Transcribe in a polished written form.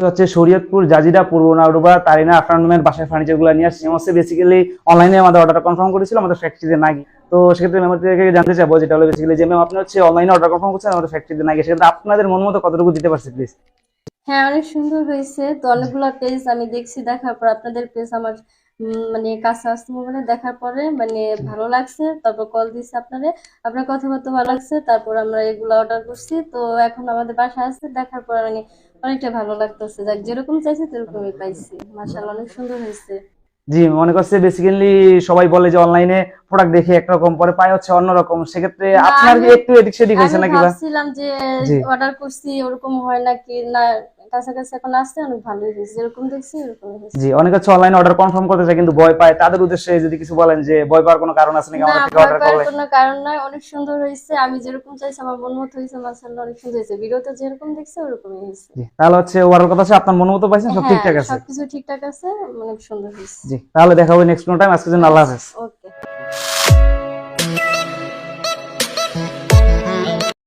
হচ্ছে শরীয়তপুর, জাজিরা, পূর্ব নাউডুবা, তারিনা আফরান বাসায় ফার্নিচারগুলো নিয়ে আসছি। হচ্ছে বেসিক্যালি অনলাইনে আমাদের অর্ডারটা কনফার্ম করেছিল আমাদের ফ্যাক্টরিতে নাকি। তো সেক্ষেত্রে মেমোর থেকে জানতে চাইবো, যেটা হলো বেসিক্যালি যে ম্যাম আপনি হচ্ছে অনলাইনে অর্ডার কনফার্ম করছেন আমাদের ফ্যাক্টরিতে নাকি, সেক্ষেত্রে আপনাদের মন মতো কতটুকু দিতে পারছে প্লিজ? হ্যাঁ, অনেক সুন্দর হয়েছে। তো অনেকগুলো পেজ আমি দেখছি, দেখার পর আপনাদের পেজ আমার মানে কাছে আসছে মোবাইলে, দেখার পরে মানে ভালো লাগছে। তারপর কল দিয়েছি আপনারে, আপনার কথাবার্তা ভালো লাগছে। তারপর আমরা এগুলো অর্ডার করছি। তো এখন আমাদের বাসায় আসছে, দেখার পর মানে অনেকটা ভালো লাগতেছে। যাক, যেরকম চাইছি সেরকমই পাইছি। মাশাআল্লাহ, অনেক সুন্দর হয়েছে। জি, মনে করছে বেসিক্যালি সবাই বলে যে অনলাইনে প্রোডাক্ট দেখে একরকম পরে পায় হচ্ছে অন্যরকম, সেক্ষেত্রে না, আপনার কি আমি একটু এদিক সেদিক হয়েছে আমি নাকি বা? ভাবছিলাম যে জি অর্ডার করছি ওরকম হয় নাকি না, কাছাকাছি এখন আসছে, অনেক ভালোই হয়েছে। যেরকম দেখছি এরকমই হয়েছে। জি, অনেকে হচ্ছে অনলাইনে অর্ডার কনফার্ম করতে চায় কিন্তু ভয় পায়, তাদের উদ্দেশ্যে যদি কিছু বলেন যে ভয় পাওয়ার কোনো কারণ আছে নাকি না, আমাদের থেকে ভয় অর্ডার পাওয়ার করলে? কোনো কারণ নাই। অনেক সুন্দর হয়েছে। আমি যেরকম চাইছি আমার মন মতো হয়েছে। মাশাআল্লাহ, অনেক সুন্দর হয়েছে। ভিডিওতে যেরকম দেখছি ওরকমই হয়েছে। জি, তাহলে হচ্ছে ওভারঅল কথা হচ্ছে আপনার মন মতো পাইছেন, সব হ্যাঁ, ঠিকঠাক আছে। সবকিছু ঠিকঠাক আছে। অনেক সুন্দর হয়েছে। জি, তাহলে দেখা হবে নেক্সট কোনো টাইম। আজকের জন্য আল্লাহ আচ্ছা, হাফেজ। ওকে।